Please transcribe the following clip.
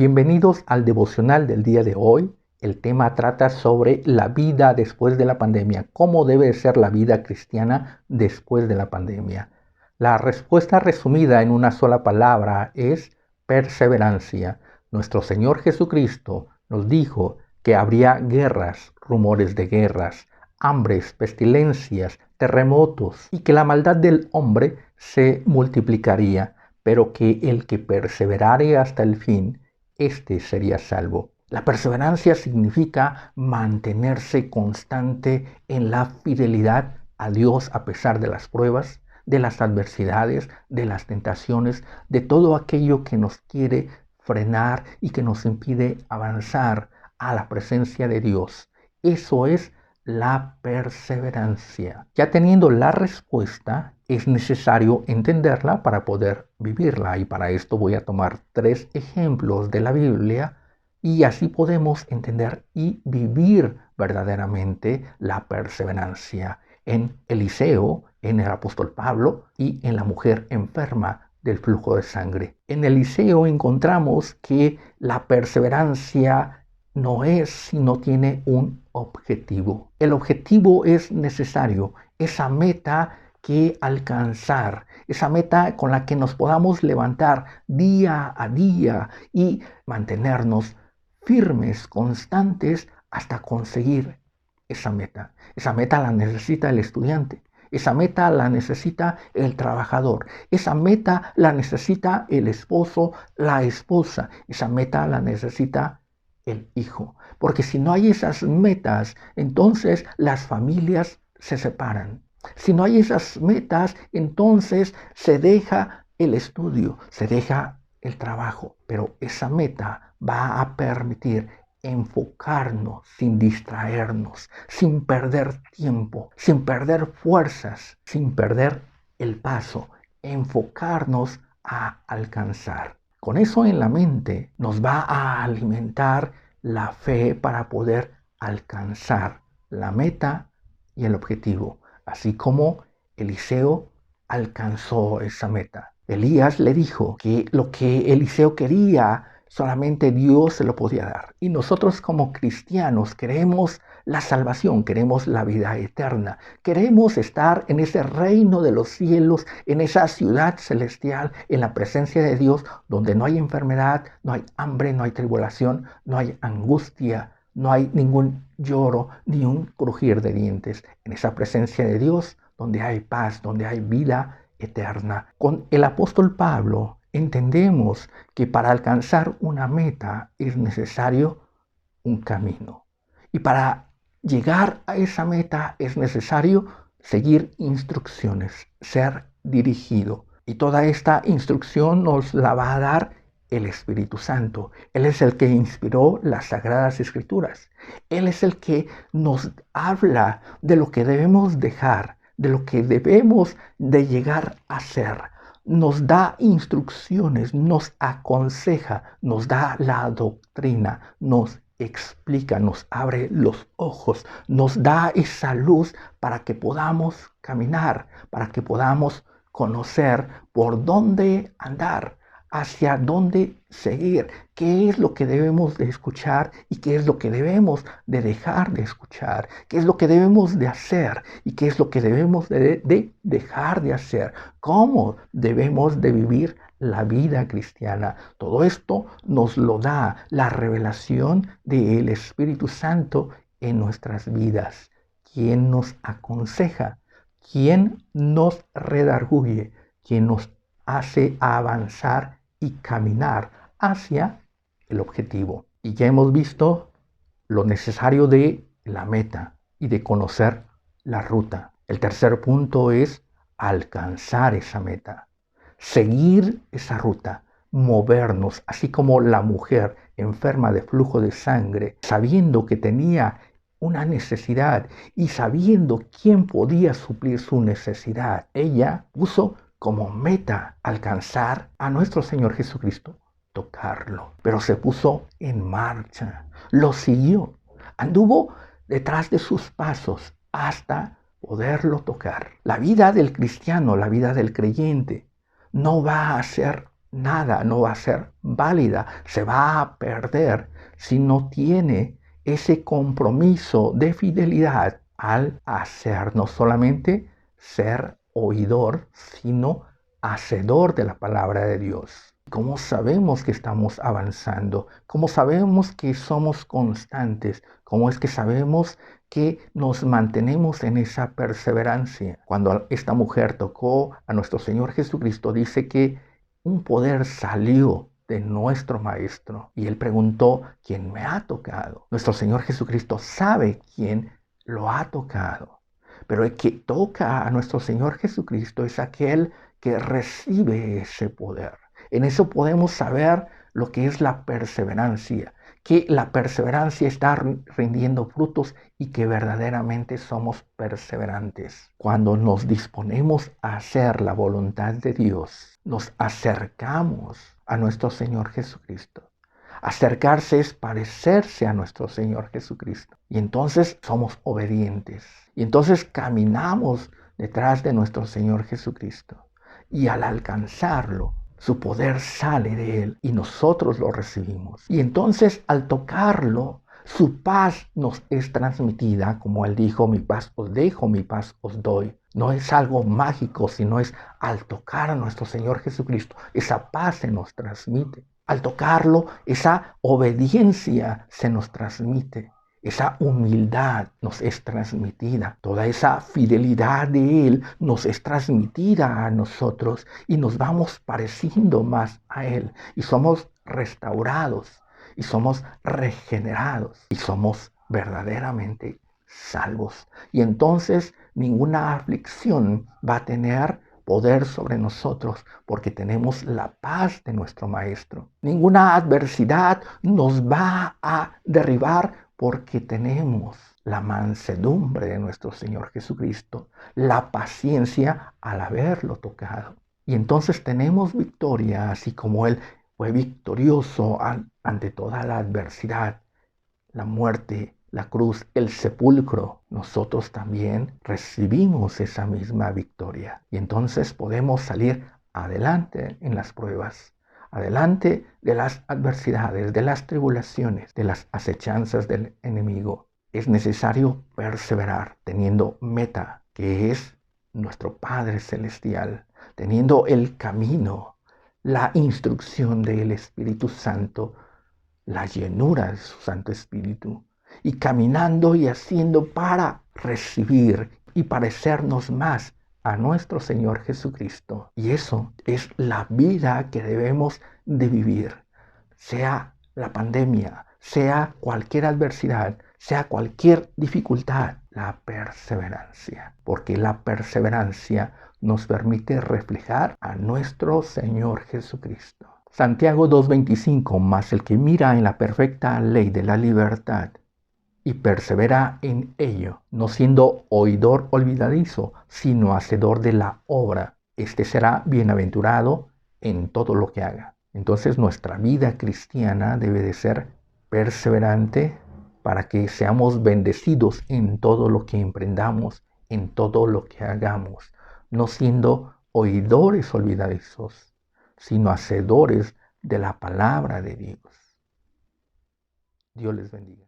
Bienvenidos al devocional del día de hoy. El tema trata sobre la vida después de la pandemia. ¿Cómo debe ser la vida cristiana después de la pandemia? La respuesta resumida en una sola palabra es perseverancia. Nuestro Señor Jesucristo nos dijo que habría guerras, rumores de guerras, hambres, pestilencias, terremotos y que la maldad del hombre se multiplicaría, pero que el que perseverare hasta el fin, éste sería salvo. La perseverancia significa mantenerse constante en la fidelidad a Dios a pesar de las pruebas, de las adversidades, de las tentaciones, de todo aquello que nos quiere frenar y que nos impide avanzar a la presencia de Dios. Eso es la perseverancia. Ya teniendo la respuesta, es necesario entenderla para poder vivirla, y para esto voy a tomar 3 ejemplos de la Biblia y así podemos entender y vivir verdaderamente la perseverancia en Eliseo, en el apóstol Pablo y en la mujer enferma del flujo de sangre. En Eliseo encontramos que la perseverancia no es si no tiene un objetivo. El objetivo es necesario, esa meta que alcanzar, esa meta con la que nos podamos levantar día a día y mantenernos firmes, constantes hasta conseguir esa meta. Esa meta la necesita el estudiante. Esa meta la necesita el trabajador. Esa meta la necesita el esposo, la esposa. Esa meta la necesita el hijo. Porque si no hay esas metas, entonces las familias se separan. Si no hay esas metas, entonces se deja el estudio, se deja el trabajo. Pero esa meta va a permitir enfocarnos sin distraernos, sin perder tiempo, sin perder fuerzas, sin perder el paso, enfocarnos a alcanzar. Con eso en la mente nos va a alimentar la fe para poder alcanzar la meta y el objetivo, así como Eliseo alcanzó esa meta. Elías le dijo que lo que Eliseo quería solamente Dios se lo podía dar. Y nosotros como cristianos queremos la salvación, queremos la vida eterna, queremos estar en ese reino de los cielos, en esa ciudad celestial, en la presencia de Dios, donde no hay enfermedad, no hay hambre, no hay tribulación, no hay angustia, no hay ningún lloro ni un crujir de dientes. En esa presencia de Dios, donde hay paz, donde hay vida eterna. Con el apóstol Pablo entendemos que para alcanzar una meta es necesario un camino. Y para llegar a esa meta es necesario seguir instrucciones, ser dirigido. Y toda esta instrucción nos la va a dar el Espíritu Santo. Él es el que inspiró las Sagradas Escrituras. Él es el que nos habla de lo que debemos dejar, de lo que debemos de llegar a ser. Nos da instrucciones, nos aconseja, nos da la doctrina, nos explica, nos abre los ojos, nos da esa luz para que podamos caminar, para que podamos conocer por dónde andar, hacia dónde seguir, qué es lo que debemos de escuchar y qué es lo que debemos de dejar de escuchar, qué es lo que debemos de hacer y qué es lo que debemos de dejar de hacer, cómo debemos de vivir la vida cristiana. Todo esto nos lo da la revelación del Espíritu Santo en nuestras vidas, quien nos aconseja, quien nos redarguye, quien nos hace avanzar y caminar hacia el objetivo. Y ya hemos visto lo necesario de la meta y de conocer la ruta. El tercer punto es alcanzar esa meta, seguir esa ruta, movernos, así como la mujer enferma de flujo de sangre, sabiendo que tenía una necesidad y sabiendo quién podía suplir su necesidad. Ella puso como meta alcanzar a nuestro Señor Jesucristo, tocarlo. Pero se puso en marcha, lo siguió, anduvo detrás de sus pasos hasta poderlo tocar. La vida del cristiano, la vida del creyente, no va a ser nada, no va a ser válida, se va a perder si no tiene ese compromiso de fidelidad al hacer, no solamente ser oidor, sino hacedor de la palabra de Dios. ¿Cómo sabemos que estamos avanzando? ¿Cómo sabemos que somos constantes? ¿Cómo es que sabemos que nos mantenemos en esa perseverancia? Cuando esta mujer tocó a nuestro Señor Jesucristo, dice que un poder salió de nuestro Maestro y él preguntó, ¿quién me ha tocado? Nuestro Señor Jesucristo sabe quién lo ha tocado, pero el que toca a nuestro Señor Jesucristo es aquel que recibe ese poder. En eso podemos saber lo que es la perseverancia, que la perseverancia está rindiendo frutos y que verdaderamente somos perseverantes. Cuando nos disponemos a hacer la voluntad de Dios, nos acercamos a nuestro Señor Jesucristo. Acercarse es parecerse a nuestro Señor Jesucristo. Y entonces somos obedientes. Y entonces caminamos detrás de nuestro Señor Jesucristo. Y al alcanzarlo, su poder sale de él y nosotros lo recibimos. Y entonces al tocarlo, su paz nos es transmitida, como él dijo, mi paz os dejo, mi paz os doy. No es algo mágico, sino es al tocar a nuestro Señor Jesucristo, esa paz se nos transmite. Al tocarlo, esa obediencia se nos transmite. Esa humildad nos es transmitida, toda esa fidelidad de Él nos es transmitida a nosotros y nos vamos pareciendo más a Él y somos restaurados y somos regenerados y somos verdaderamente salvos. Y entonces ninguna aflicción va a tener poder sobre nosotros porque tenemos la paz de nuestro Maestro. Ninguna adversidad nos va a derribar porque tenemos la mansedumbre de nuestro Señor Jesucristo, la paciencia al haberlo tocado. Y entonces tenemos victoria, así como Él fue victorioso ante toda la adversidad, la muerte, la cruz, el sepulcro. Nosotros también recibimos esa misma victoria. Y entonces podemos salir adelante en las pruebas, adelante de las adversidades, de las tribulaciones, de las acechanzas del enemigo. Es necesario perseverar teniendo meta, que es nuestro Padre Celestial, teniendo el camino, la instrucción del Espíritu Santo, la llenura de su Santo Espíritu, y caminando y haciendo para recibir y parecernos más a nuestro Señor Jesucristo. Y eso es la vida que debemos de vivir, sea la pandemia, sea cualquier adversidad, sea cualquier dificultad, la perseverancia, porque la perseverancia nos permite reflejar a nuestro Señor Jesucristo. Santiago 2:25, mas el que mira en la perfecta ley de la libertad y persevera en ello, no siendo oidor olvidadizo, sino hacedor de la obra, este será bienaventurado en todo lo que haga. Entonces nuestra vida cristiana debe de ser perseverante para que seamos bendecidos en todo lo que emprendamos, en todo lo que hagamos, no siendo oidores olvidadizos, sino hacedores de la palabra de Dios. Dios les bendiga.